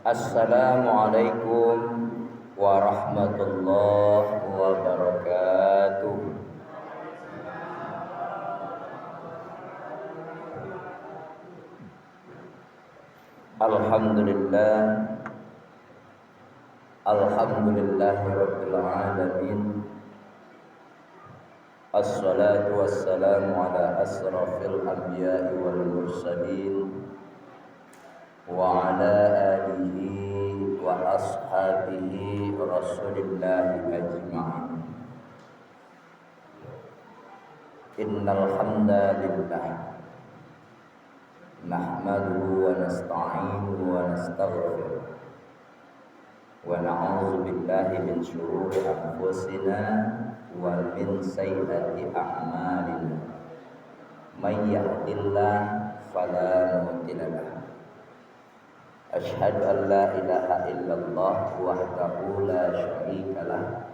Assalamualaikum warahmatullahi wabarakatuh. Alhamdulillah, alhamdulillahirabbil alamin. Assalatu wassalamu ala asrafil anbiya'i wal mursalin wa ala alihi wa ashabihi rasulillahi ajma'in. Innal hamdalillah nahmaduhu wa nasta'inuhu wa nastaghfiruh wa na'udzu billahi min shururi anfusina wa min sayyiati a'malina. May yahdihillahu fala mudilla lahu. Asyhadu an la ilaha illallah wahdahu la syarika lah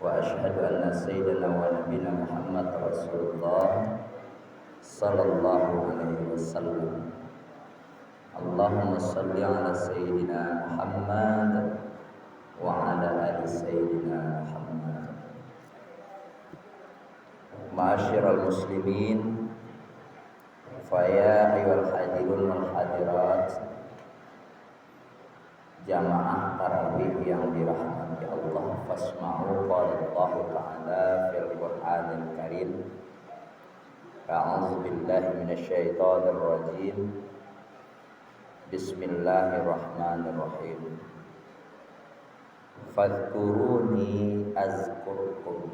wa asyhadu anna sayyidina wa nabiyana Muhammad rasulullah sallallahu alaihi wasallam. Allahumma shalli ala sayyidina Muhammad wa ala ali sayyidina Muhammad. Ma'asyiral muslimin, fa ya ayyuhal hadirun wal hadirat, jamaah tarawih yang dirahmati Allah, fasma'u qala Allah ta'ala fil Qur'anil Karim. A'udzu billahi minasyaitonir rajim. Bismillahirrahmanirrahim. Fadhkuruni azkurkum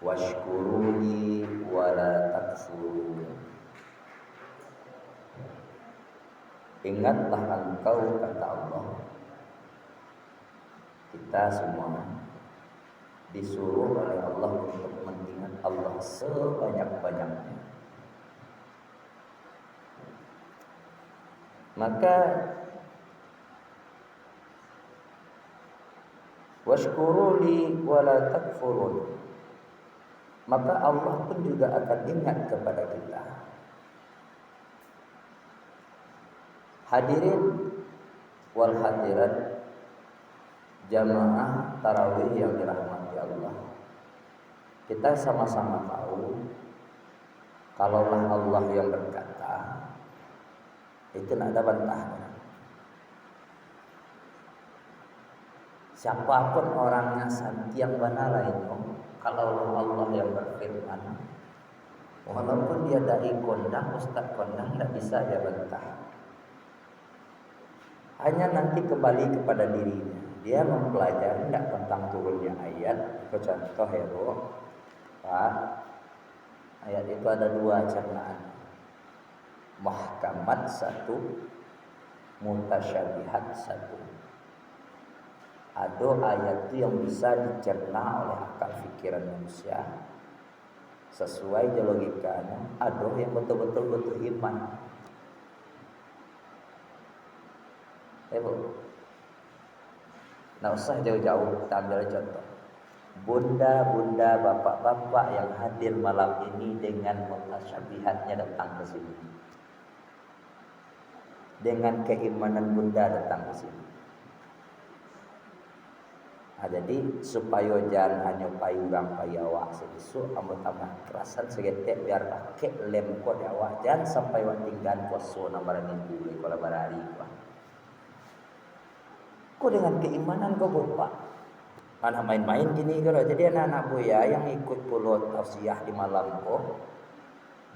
washkuruni wala takfurun. Ingatlah engkau, kata Allah. Kita semua disuruh oleh Allah untuk mengingat Allah sebanyak-banyaknya. Maka washkuruni wala takfurun, maka Allah pun juga akan ingat kepada kita. Hadirin wal hadirat, jamaah tarawih yang dirahmati Allah, kita sama-sama tahu kalaulah Allah yang berkata, itu tidak ada bantahnya. Siapapun orangnya santiang banala itu, kalaulah Allah yang berfirman, walaupun dia dari kondang, ustaz kondang, tidak bisa dia bantah. Hanya nanti kembali kepada dirinya. Dia mempelajari tidak tentang turunnya ayat. Contoh ya bro, Pak, ayat itu ada dua cernaan, muhkamat satu, mutasyabihat satu. Ada ayat itu yang bisa dicerna oleh akal pikiran manusia sesuai logikanya. Ada yang betul-betul butuh iman. Nah, usah jauh-jauh, kita ambil contoh. Bunda-bunda, bapak-bapak yang hadir malam ini dengan mutasyabihatnya datang ke sini. Dengan keimanan bunda datang ke sini. Nah, jadi supaya jangan hanya payurang payawak sebisu, ambil tambah kerasan segetek biar pakai lem kod awak, jangan sampai wak tinggal poso nambaran minggu kalau berhari. Kok dengan keimanan kau bapak? Anak main-main gini kalau jadi anak-anak buaya yang ikut pulut tausiah di malam kok,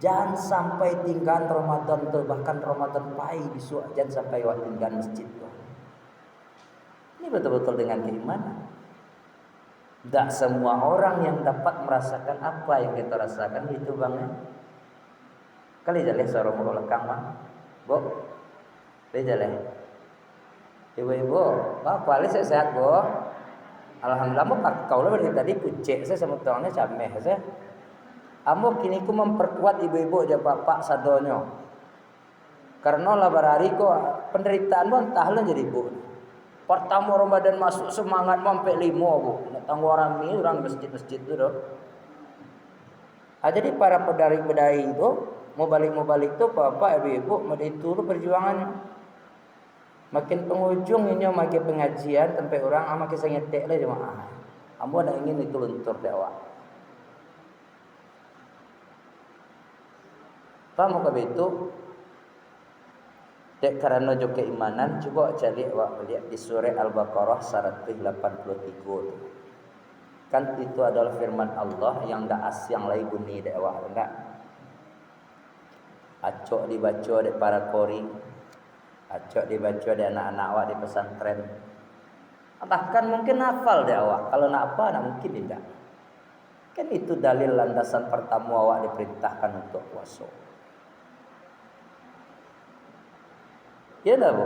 jangan sampai tinggal Ramadan tu, bahkan Ramadan pai besok jangan sampai wak tinggal masjid tu. Ini betul-betul dengan keimanan. Tak semua orang yang dapat merasakan apa yang kita rasakan itu bang. Kali jaleh suara mulut lekang bang, bo, kali jaleh. Ibu-ibu, bapak ali saya sehat bo. Alhamdulillah, kau lah dari tadi kucek saya sama tuangnya cameh saya. Amo kini ku memperkuat ibu-ibu aja bapak sadonyo. Karena lah barari kok penderitaan bu entah lah jadi bu. Pertama Ramadan masuk semangat sampai 5 bu. Nak tangguh orang ni orang masjid-masjid tu doh. Jadi para pedari-pedari itu mau balik tu bapak ibu-ibu mau itu perjuangannya. Makin penghujung ini makin pengajian sampai orang makin saya ngetek lah jemaah. Ambo nak ingin itu luntur dewa. Paham ke begitu? Dek karena jo keimanan coba cari awak lihat di surah Al-Baqarah 183 kan itu adalah firman Allah yang dak asyang lai bunyi dek awak enggak acok dibaca dek para kori acok dibaca dek anak-anak awak di pesantren bahkan mungkin hafal dek awak kalau nak apa nak mungkin tidak kan itu dalil landasan pertama awak diperintahkan untuk puasa. Ya dah bu.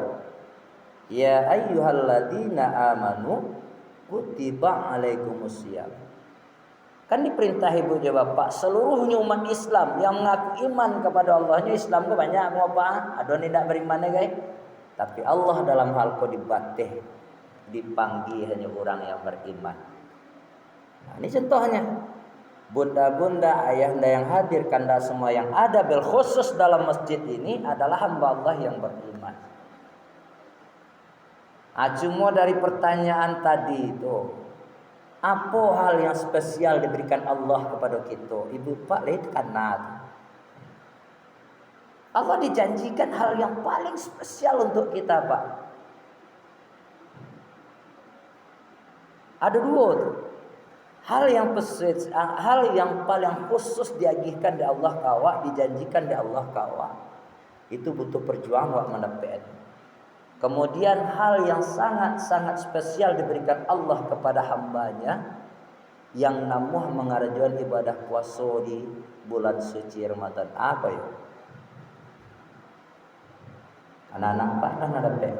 Ya ayyuhalladzina amanu kutiba alaikumusiyam. Kan diperintah ibu je bapak seluruhnya umat Islam yang mengaku iman kepada Allahnya Islam ke banyak mau apa? Ada ni tak beriman guys. Tapi Allah dalam hal ko dibatih dipanggil hanya orang yang beriman. Nah, ini contohnya. Bunda-bunda, ayahanda yang hadir, kanda semua yang ada bil khusus dalam masjid ini adalah hamba Allah yang beriman. Cuma dari pertanyaan tadi itu, apa hal yang spesial diberikan Allah kepada kita? Ibu Pak lihat karena Allah dijanjikan hal yang paling spesial untuk kita, Pak. Ada dua tuh. Hal yang paling khusus diagihkan di Allah kawa, dijanjikan di Allah kawa. Itu butuh perjuangan wak mendapat. Kemudian hal yang sangat-sangat spesial diberikan Allah kepada hambanya yang namuh mengarjuan ibadah puasa di bulan suci Ramadan. Apa ya? Anak-anak Pak dan dapat.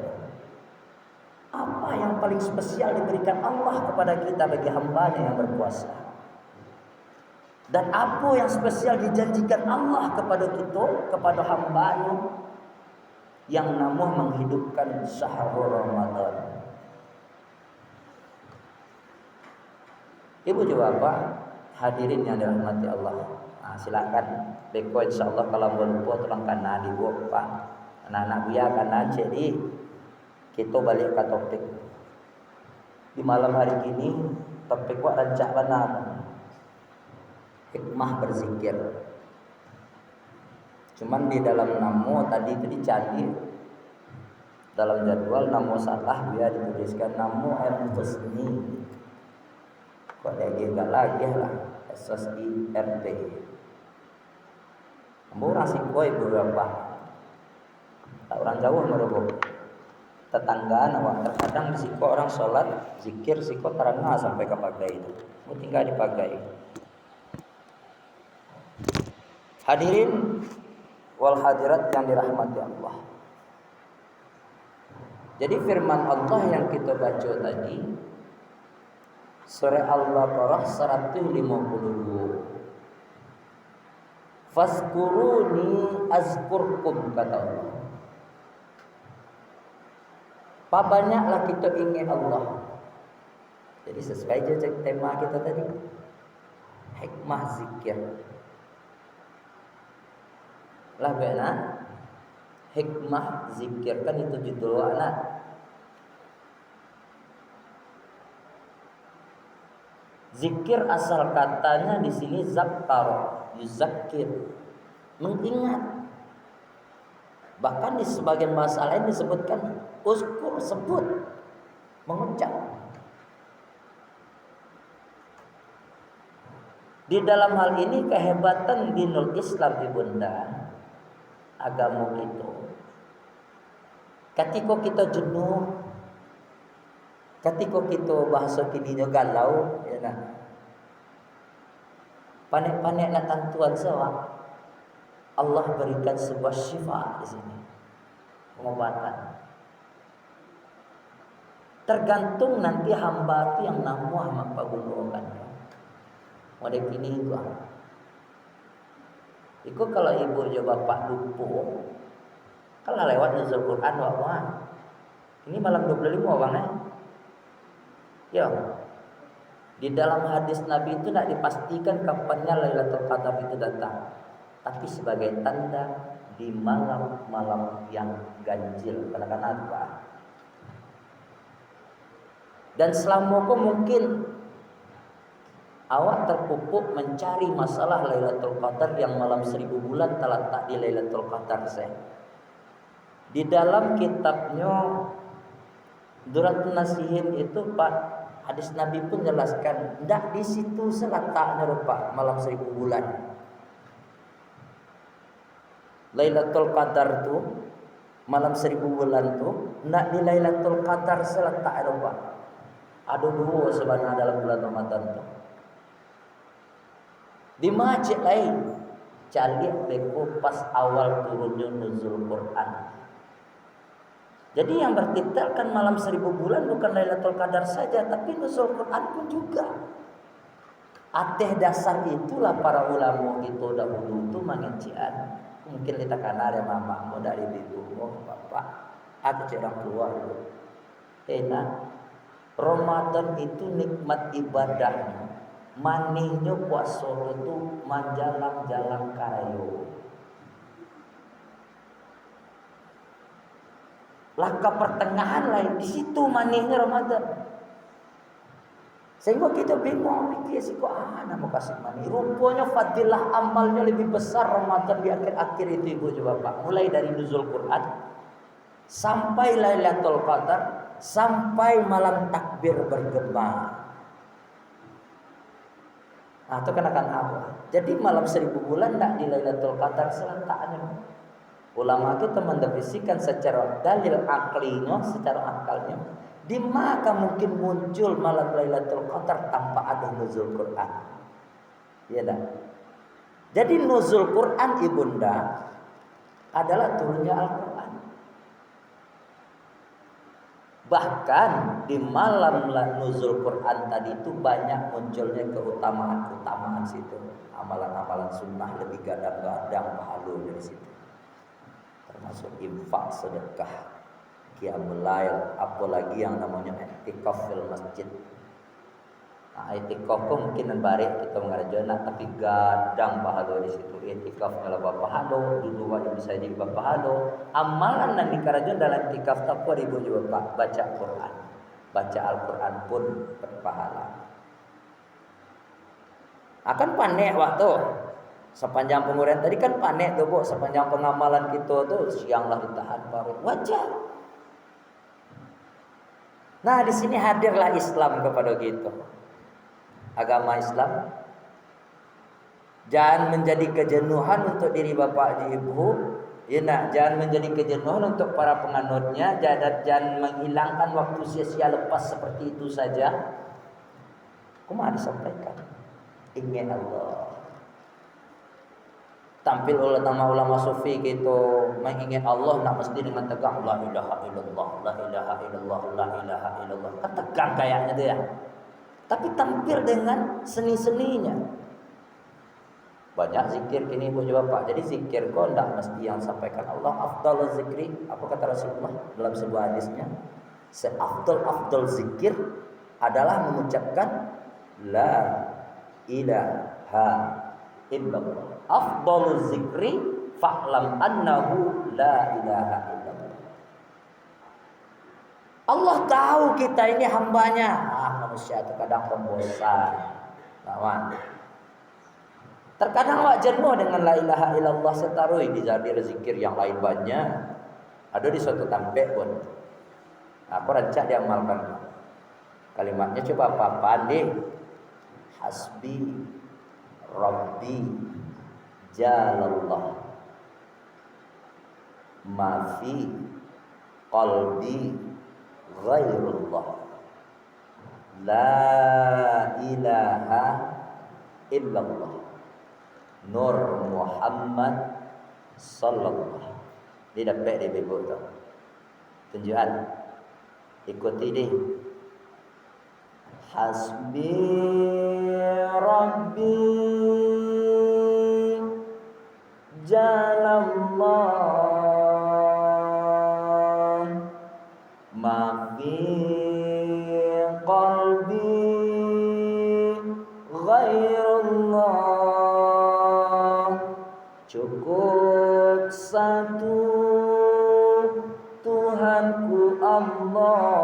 Apa yang paling spesial diberikan Allah kepada kita bagi hambanya yang berpuasa? Dan apa yang spesial dijanjikan Allah kepada kita, kepada hambanya yang namuh menghidupkan syahrul Ramadan? Ibu jawab Pak, hadirin yang dirahmati Allah. Silakan. Beko insyaallah kalau lupa tolong kanan ibu Pak. Anak-anak biar kanan jadi kita balik ke topik. Di malam hari ini topik wak rancak benar. Hikmah berzikir. Cuman di dalam namo tadi itu dicari dalam jadwal namo salah dia dituliskan namo al-husni. Kok lagi enggak lagi lah SSIRT. Murah sih koi berapa? Tak orang jauh merubah. Tetanggaan awak terkadang siko orang sholat zikir siko terangah sampai ke pagai itu mau tinggal di pagai. Hadirin wal hadirat yang dirahmati Allah, jadi firman Allah yang kita baca tadi surah Al-Baqarah 152, fazkuruni azkurkum kata Allah. Pak banyaklah kita ingin Allah. Jadi sesuai je tema kita tadi. Hikmah zikir. Lah benar. Hikmah zikir kan itu judul anak. Zikir asal katanya di sini zakkar, yuzakkir, mengingat. Bahkan di sebagian bahasa lain disebutkan uzkur, sebut, mengucap. Di dalam hal ini kehebatan dinul Islam ibunda agama kita. Ketika kita jenuh, ketika kita bahasa kini galau, ya nah. Panik-panik nak tentuan sawa. Allah berikan sebuah syifa di sini, pengobatan. Tergantung nanti hamba itu yang namuah mampu gunakan. Wadah kini itu. Iku kalau ibu je bapak lupa, kalau lewat nuzul Quran wah. Ini malam 25 bang Ya. Di dalam hadis Nabi itu tidak dipastikan kapannya Lailatul Qadar itu datang. Tapi sebagai tanda di malam-malam yang ganjil. Karena apa? Dan selama kau mungkin awak terpupuk mencari masalah Lailatul Qadar yang malam 1000 bulan terletak di Lailatul Qadar saya. Di dalam kitabnya Duratun Nasihin itu Pak, hadis Nabi pun jelaskan, ndak di situ seletaknya Pak malam 1000 bulan. Lailatul Qadar tu malam 1000 bulan tu ndak di Lailatul Qadar seletak Pak. Ada dua sebenarnya dalam bulan Ramadan tu. Di masjid lain calik beko pas awal turunnya nuzul Quran. Jadi yang bertitalkan malam 1000 bulan bukan Lailatul Qadar saja, tapi nuzul Quran pun juga. Ateh dasar itulah para ulama kita dahulu itu mengencian. Mungkin kita kan ada mamamu dari ibumu, bapak, aku cerang keluar dulu. Enak. Ramadan itu nikmat ibadahnya. Manihnya puasa itu manjalang-jalang karayo. Laka pertengahan lain di situ manihnya Ramadan. Sehingga kita bingung pikir sih kok nama kasih manih. Rupanya fadilah amalnya lebih besar Ramadan di akhir-akhir itu ibu coba Pak. Mulai dari nuzul Quran sampai Lailatul Qadar sampai malam takbir bergema. Nah, itu kan akan apa? Jadi malam 1000 bulan tak di Lailatul Qadar seletaknya. Ulama kita mendefinisikan secara dalil aklinya, secara akalnya, di maka mungkin muncul malam Lailatul Qadar tanpa ada nuzul Quran. Iya dah. Jadi nuzul Quran ibunda adalah turunnya Al-Quran. Bahkan di malam nuzul Quran tadi itu banyak munculnya keutamaan situ. Amalan-amalan sunnah lebih gadang-gadang pahalanya di situ. Termasuk infak, sedekah, qiyamul lail, apalagi yang namanya i'tikaf fil masjid. Nah, i'tikaf mungkin barik kita mengarjana tapi gadang pahala di situ. I'tikaf kalau pahala, dulu wajib bisa jadi pahala. Amalan yang dikarajun dalam i'tikaf apa ribu juga Pak, baca Quran. Baca Al-Quran pun berpahala. Akan panek waktu sepanjang pengurian tadi kan panek tuh Bu, sepanjang pengamalan kita tuh sianglah ditahan parut wajar. Nah di sini hadirlah Islam kepada kita. Agama Islam jangan menjadi kejenuhan untuk diri bapak dan ibu. Ya nak, jangan menjadi kejenuhan untuk para penganutnya. Jangan menghilangkan waktu sia-sia lepas seperti itu saja. Kemana disampaikan? Ingin Allah. Tampil oleh nama ulama sufi gitu mengingat Allah nak mesti dengan tegang la ilaha illallah la ilaha illallah la ilaha illallah kan tegang kayaknya dia tapi tampil dengan seni-seninya. Banyak zikir kini Bu Bapak. Jadi zikir kok tidak mesti yang sampaikan Allah. Afdalul zikri, apa kata Rasulullah dalam sebuah hadisnya, seafdal zikir adalah mengucapkan la ilaha illallah. Afdalul zikri fa'lam annahu la ilaha illallah. Allah tahu kita ini hambanya. Manusia terkadang pembosan. Lawan. Terkadang awak jenuh dengan la ilaha illallah setarui di jadi zikir yang lain banyak. Ada di suatu tampek pun. Aku rancak diamalkan. Kalimatnya coba apa? Pandai. Hasbi Rabbi Jalallah Mafi qalbi ghairullah La ilaha illallah Nur Muhammad sallallahu. Dia dapat dia bebut tu. Tunjukan. Ikuti dia. Hasbi Rabbi Jalallah Ma fi qalbi ghairullah. Cukup satu Tuhanku Allah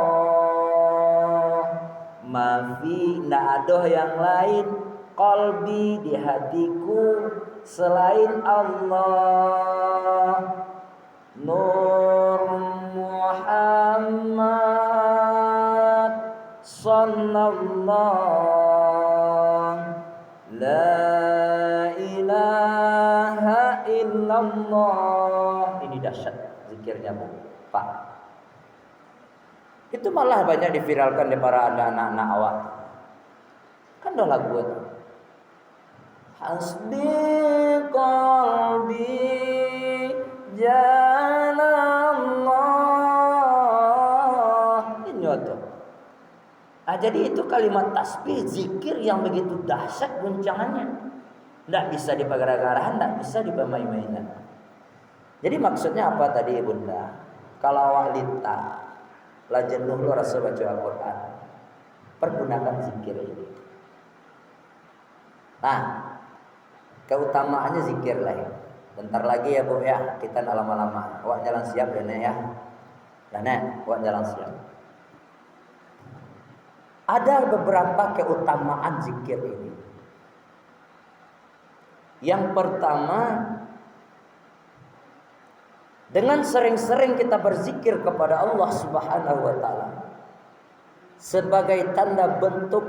mafi ndak ada yang lain qalbi di hatiku selain Allah. Nur Muhammad sallallahu la ilaha illallah. Ini dahsyat zikirnya Bu Pak. Itu malah banyak diviralkan di para anak-anak awak. Kan udah lagu itu. Hasbi qalbi jalallah. Ini tuh. Jadi itu kalimat tasbih zikir yang begitu dahsyat guncangannya. Tidak bisa dipagar-agarahan, tidak bisa dipemain-mainan. Jadi maksudnya apa tadi Bunda? Kalau awak lita, lah jenuh lo rasa baca Al-Quran, pergunakan zikir ini. Nah, keutamaannya zikir lah ya. Bentar lagi ya Bu ya, kita lama-lama. Awak jalan siap ya Nek ya. Nah Nek, awak jalan siap. Ada beberapa keutamaan zikir ini. Yang pertama, dengan sering-sering kita berzikir kepada Allah Subhanahu wa taala sebagai tanda bentuk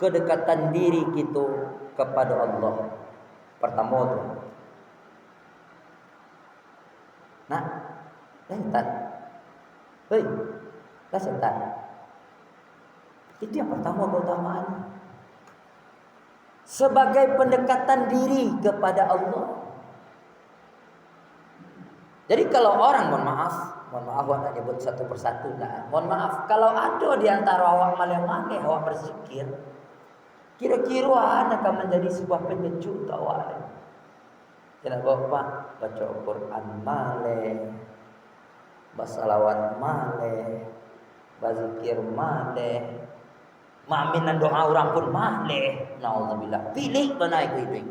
kedekatan diri kita kepada Allah. Pertama itu. Nah, setan. Hei, lah setan. Itu yang pertama keutamaan. Sebagai pendekatan diri kepada Allah. Jadi kalau orang, mohon maaf awak tak nyebut satu persatu nah. Mohon maaf, kalau ada di antara awak malih-malih awak berzikir, kira-kira akan menjadi sebuah penyejuk awak. Kenapa Pak? Baca Al-Quran malih, bersalawat malih, berzikir malih, ma'minan doa orang pun malih. Nauzubillah. Pilih mana itu.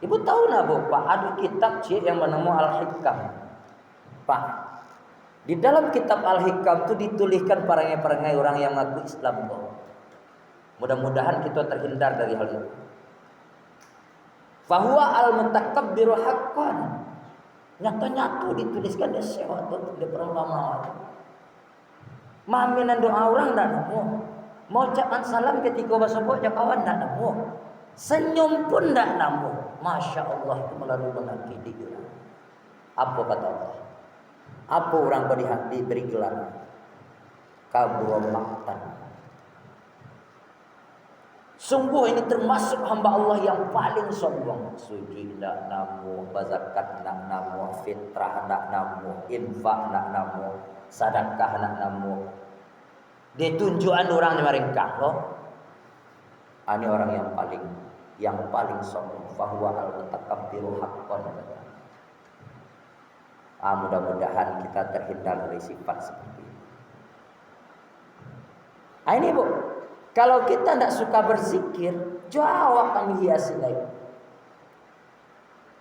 Ibu tahu nak Bu, Pak, ada kitab cik yang bernama Al-Hikam. Pak, di dalam kitab Al-Hikam itu dituliskan perangai-perangai orang yang mengaku Islam Bu. Mudah-mudahan kita terhindar dari hal itu. Fahuwa al-mutakabbiru haqqan. Nyata-nyata dituliskan di sesuatu di perulama. Maminan doa orang tak nemu. Mau ucapan salam ketika bersopo kawan tak nemu. Senyum pun tak nemu. Masya Allah itu melalui menghakimi orang. Apa kata Allah? Apa orang diberi gelar? Kabur maktan. Sungguh ini termasuk hamba Allah yang paling sombong. Sujud nak namu, bazakat nak namu, fitrah nak namu, infak nak namu, sedekah nak namu. Ditunjukan orang di mereka loh. Ini orang yang paling sombong. Fahuwa al-mutakabbiru haqqan. Mudah-mudahan kita terhindar dari sifat seperti ini. Ini Bu, kalau kita tidak suka berzikir, jawab kami hiasi lagi.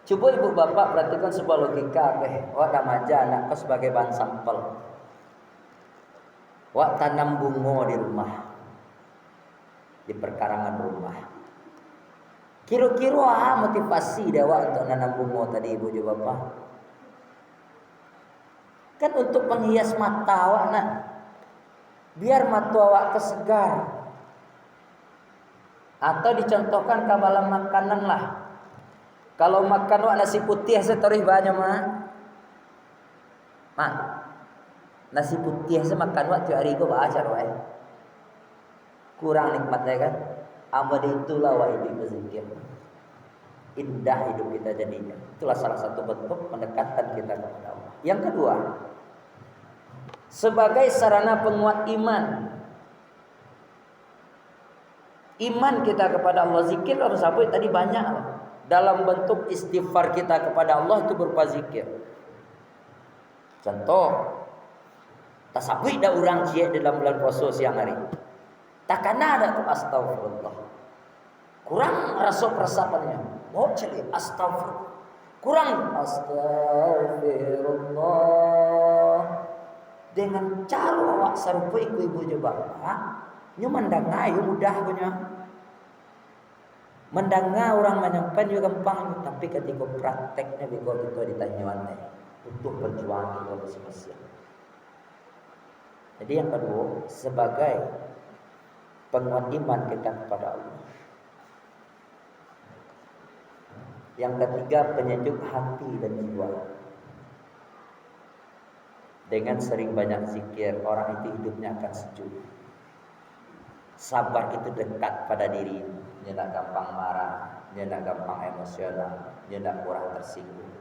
Coba Ibu Bapak perhatikan sebuah logika. Wak damaja anakku sebagai bahan sampel. Wak tanam bunga di rumah, di perkarangan rumah. Kira-kira motivasi dewa untuk nanam bunga tadi Ibu juga Bapak. Kan untuk menghias mata awak nak. Biar mata awak kesegar. Atau dicontohkan kabalan makanan lah. Kalau makan awak nasi putih setorih banyak mak. Nasi putih semakan awak tiap hari kau baca awak. Kurang nikmatnya kan? Amal itulah wa itu berzikir. Indah hidup kita jadinya. Itulah salah satu bentuk pendekatan kita kepada Allah. Yang kedua, sebagai sarana penguat iman. Iman kita kepada Allah, zikir harus apa? Tadi banyak dalam bentuk istighfar kita kepada Allah itu berupa zikir. Contoh, tasabih dah orang cie dalam bulan puasa siang hari. Takkan ada tuh astagfirullah. Kurang rasa perasaannya. Mau cari astagfirullah. Kurang astagfirullah. dengan cara awak serupa ibu-ibu je bapa, nyo mendengar yo mudah punya. Mendengar orang menyampaikan juga gampang, tapi ketika prakteknya bila kita ditanya butuh perjuangan kita masing-masing. Jadi yang kedua, sebagai penguat iman kita kepada Allah. Yang ketiga, penyejuk hati dan jiwa. Dengan sering banyak zikir, orang itu hidupnya akan sejuk. Sabar itu dekat pada diri. Dia tak gampang marah, dia tak gampang emosional, dia tak kurang tersinggung.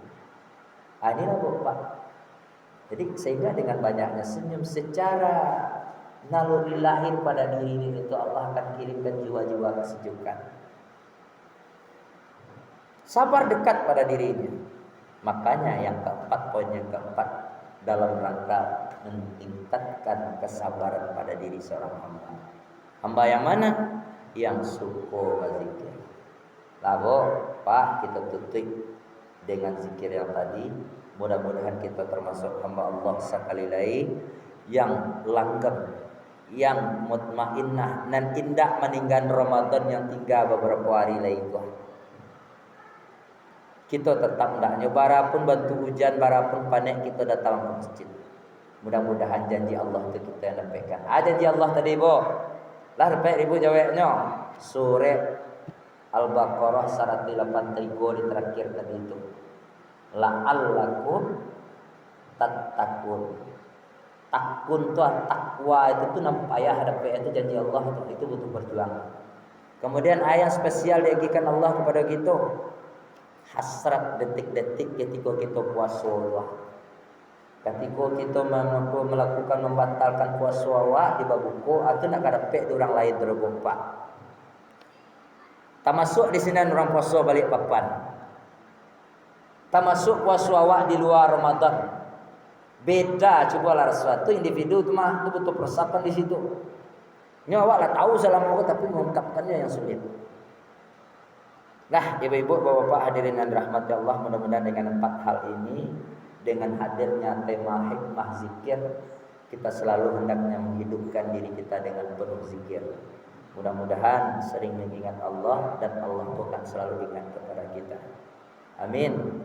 Inilah Bapak. Jadi sehingga dengan banyaknya senyum secara naluri lahir pada diri ini itu Allah akan kirimkan jiwa-jiwa kesejukan. Sabar dekat pada dirinya. Makanya yang keempat, poin yang keempat, dalam rangka meningkatkan kesabaran pada diri seorang hamba. Hamba yang mana? Yang suka berzikir. Lalu Pak, kita tutup dengan zikir yang tadi. Mudah-mudahan kita termasuk hamba Allah sekali lagi yang langgeng, yang mutmainnah dan indah meninggal Ramadan yang tinggal beberapa hari lagi. Kita tetap ndaknya barapun bantu hujan, barapun panik kita datang ke masjid. Mudah-mudahan janji Allah itu kita yang dapatkan. Janji Allah tadi boh. Lah dapat ibu jawabnya. Surah Al-Baqarah 183 di terakhir tadi itu. La'allakum tattaqun. Takun tu takwa itu tu nampayah dapat itu janji Allah itu butuh perjuangan. Kemudian ayat spesial diagikan Allah kepada kita. Hasrat detik-detik ketika kita puasa Allah. Ketika kita melakukan membatalkan puasa awak di babuku, atau nak dapat orang lain tergompak. Tak masuk di sini orang puasa balik papan. Tak masuk puasa awak di luar Ramadan. Beda cubalah sesuatu individu tu mah tu butuh persiapan di situ. Nyawa awak lah tahu selama tapi mengungkapkannya yang sulit. Nah, ibu-ibu, bapak-bapak hadirin dan rahmati Allah, mudah-mudahan dengan 4 hal ini, dengan hadirnya tema hikmah zikir, kita selalu hendaknya menghidupkan diri kita dengan penuh zikir. Mudah-mudahan sering mengingat Allah dan Allah itu akan selalu ingat kepada kita. Amin.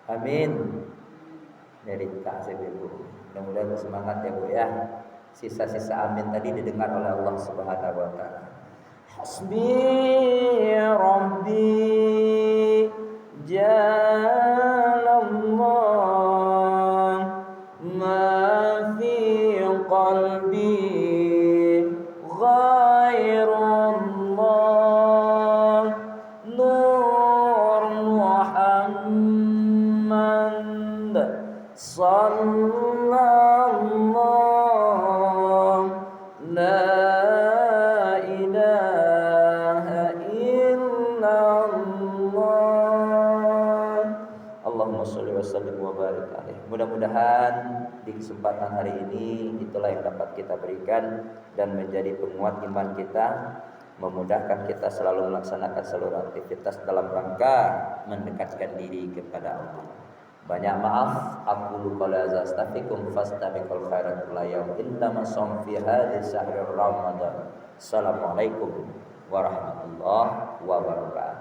Amin. Dari kasih ibu. Mudah-mudahan semangat ya Bu ya. Sisa-sisa amin tadi didengar oleh Allah Subhanahu wa taala. Hasbi Rabbi Jalallah ma fi qalbi ghairullah Nur Muhammad sallallahu la Mudah-mudahan di kesempatan hari ini itulah yang dapat kita berikan dan menjadi penguat iman kita, memudahkan kita selalu melaksanakan seluruh aktivitas dalam rangka mendekatkan diri kepada Allah. Banyak maaf, aku lupa astaghfirukum fastabiqul khairat la yaum innama sum fi hadhihi syahrul ramadan. Assalamualaikum warahmatullahi wabarakatuh.